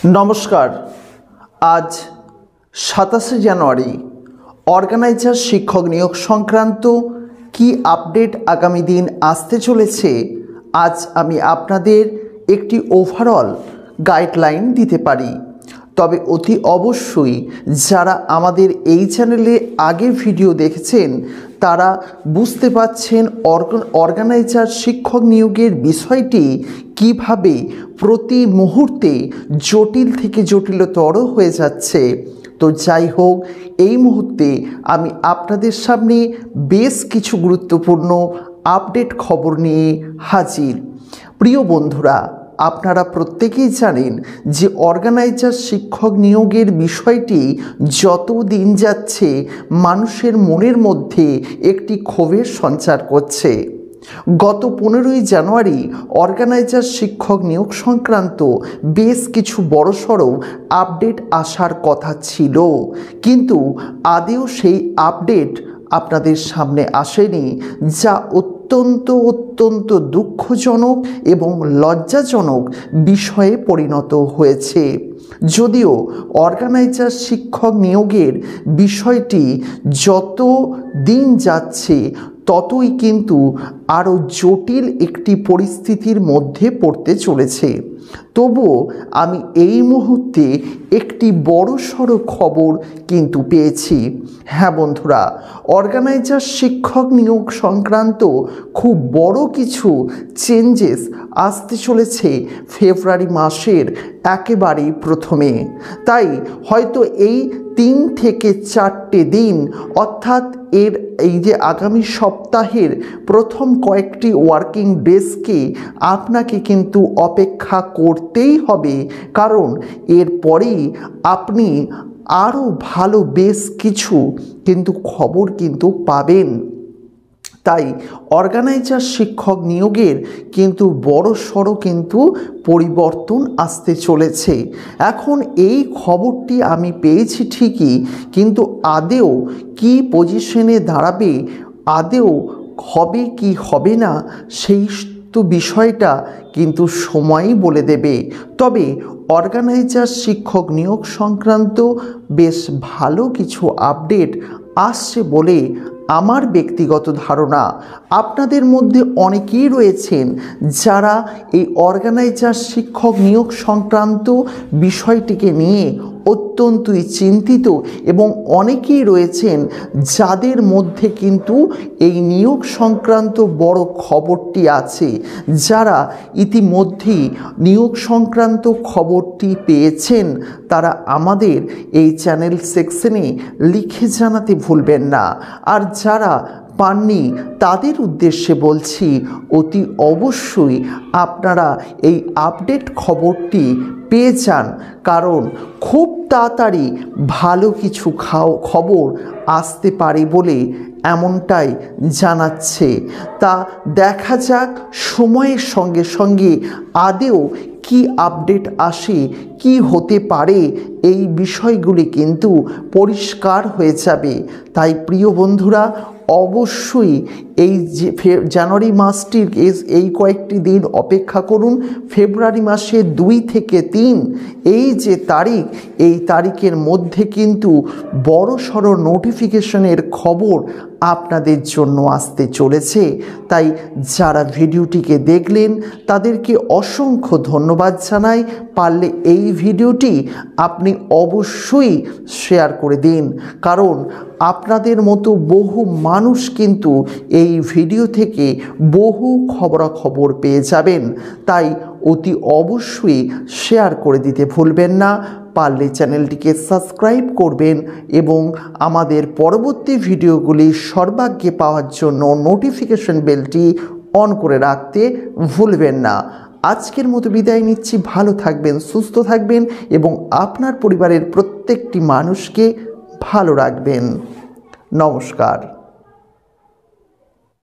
नमस्कार। आज 27 জানুয়ারি অর্গানাইজার শিক্ষক নিয়োগ সংক্রান্ত কি আপডেট আগামী দিন আসতে চলেছে আজ আমি আপনাদের একটি ওভারঅল গাইডলাইন দিতে পারি। তবে অতি অবশ্যই যারা আমাদের এই চ্যানেলে আগে ভিডিও দেখেছেন তারা বুঝতে পারছেন অর্গানাইজার শিক্ষক নিয়োগের বিষয়টি কিভাবে প্রতি মুহূর্তে জটিল থেকে জটিলতর হয়ে যাচ্ছে। তো যাই হোক, এই মুহূর্তে আমি আপনাদের সামনে বেশ কিছু গুরুত্বপূর্ণ আপডেট খবর নিয়ে হাজির। প্রিয় বন্ধুরা, আপনারা প্রত্যেকেই জানেন যে অর্গানাইজার শিক্ষক নিয়োগের বিষয়টি যত দিন যাচ্ছে মানুষের মনের মধ্যে একটি ক্ষোভের সঞ্চার করছে। গত 15ই জানুয়ারি অর্গানাইজার শিক্ষক নিয়োগ সংক্রান্ত বেশ কিছু বড়সড় আপডেট আসার কথা ছিল, কিন্তু আদেও সেই আপডেট আপনাদের সামনে আসেনি, যা অত্যন্ত দুঃখজনক এবং লজ্জাজনক বিষয়ে পরিণত হয়েছে। যদিও অর্গানাইজার শিক্ষক নিয়োগের বিষয়টি যত দিন যাচ্ছে ততই কিন্তু আরও জটিল একটি পরিস্থিতির মধ্যে পড়তে চলেছে। তবুও আমি এই মুহূর্তে একটি বড়সড় খবর কিন্তু পেয়েছি। হ্যাঁ বন্ধুরা, অর্গানাইজার শিক্ষক নিয়োগ সংক্রান্ত খুব বড় কিছু চেঞ্জেস আসতে চলেছে ফেব্রুয়ারি মাসের একেবারেই প্রথমে। তাই হয়তো এই 3 থেকে 4টে দিন, অর্থাৎ এই যে আগামী সপ্তাহের প্রথম কয়েকটি ওয়ার্কিং ডেজকে আপনাকে কিন্তু অপেক্ষা করতেই হবে, কারণ এরপরেই আপনি আরও ভালো বেশ কিছু কিন্তু খবর কিন্তু পাবেন। তাই অর্গানাইজার শিক্ষক নিয়োগের কিন্তু বড়সড় কিন্তু পরিবর্তন আসতে চলেছে। এখন এই খবরটি আমি পেয়েছি ঠিকই, কিন্তু আদেও কি পজিশনে দাঁড়াবে, আদেও হবে কি হবে না, সেই তো বিষয়টা কিন্তু সময়ই বলে দেবে। তবে অর্গানাইজার শিক্ষক নিয়োগ সংক্রান্ত বেশ ভালো কিছু আপডেট আসছে বলে আমার ব্যক্তিগত ধারণা। আপনাদের মধ্যে অনেকেই রয়েছেন যারা এই অর্গানাইজার শিক্ষক নিয়োগ সংক্রান্ত বিষয়টিকে নিয়ে অত্যন্তই চিন্তিত, এবং অনেকেই রয়েছেন যাদের মধ্যে কিন্তু এই নিয়োগ সংক্রান্ত বড় খবরটি আছে, যারা ইতিমধ্যেই নিয়োগ সংক্রান্ত খবরটি পেয়েছেন তারা আমাদের এই চ্যানেল সেকশনে লিখে জানাতে ভুলবেন না। আর যারা পাননি তাদের উদ্দেশ্যে বলছি, অতি অবশ্যই আপনারা এই আপডেট খবরটি পেয়ে যান, কারণ খুব তাড়াতাড়ি ভালো কিছু খবর আসতে পারে বলে এমনটাই জানাচ্ছে। তা দেখা যাক সময়ের সঙ্গে সঙ্গে আদেও কি আপডেট আসে, কি হতে পারে, এই বিষয়গুলি কিন্তু পরিষ্কার হয়ে যাবে। তাই প্রিয় বন্ধুরা, অবশ্যই এই যে জানুয়ারি মাসটির এই কয়েকটি দিন অপেক্ষা করুন। ফেব্রুয়ারি মাসের 2 থেকে 3 এই যে তারিখ, এই তারিখের মধ্যে কিন্তু বড়সড় নোটিফিকেশনের খবর আপনাদের জন্য আসতে চলেছে। তাই যারা ভিডিওটিকে দেখলেন তাদেরকে অসংখ্য ধন্যবাদ জানাই। পারলে এই ভিডিওটি আপনি অবশ্যই শেয়ার করে দিন, কারণ আপনাদের মতো বহু মানুষ কিন্তু এই ভিডিও থেকে বহু খবরাখবর পেয়ে যাবেন। তাই অতি অবশ্যই শেয়ার করে দিতে ভুলবেন না। পারলে চ্যানেলটিকে সাবস্ক্রাইব করবেন এবং আমাদের পরবর্তী ভিডিওগুলি সর্বাগ্রে পাওয়ার জন্য নোটিফিকেশন বেলটি অন করে রাখতে ভুলবেন না। আজকের মতো বিদায় নিচ্ছি। ভালো থাকবেন, সুস্থ থাকবেন এবং আপনার পরিবারের প্রত্যেকটি মানুষকে ভালো রাখবেন। নমস্কার।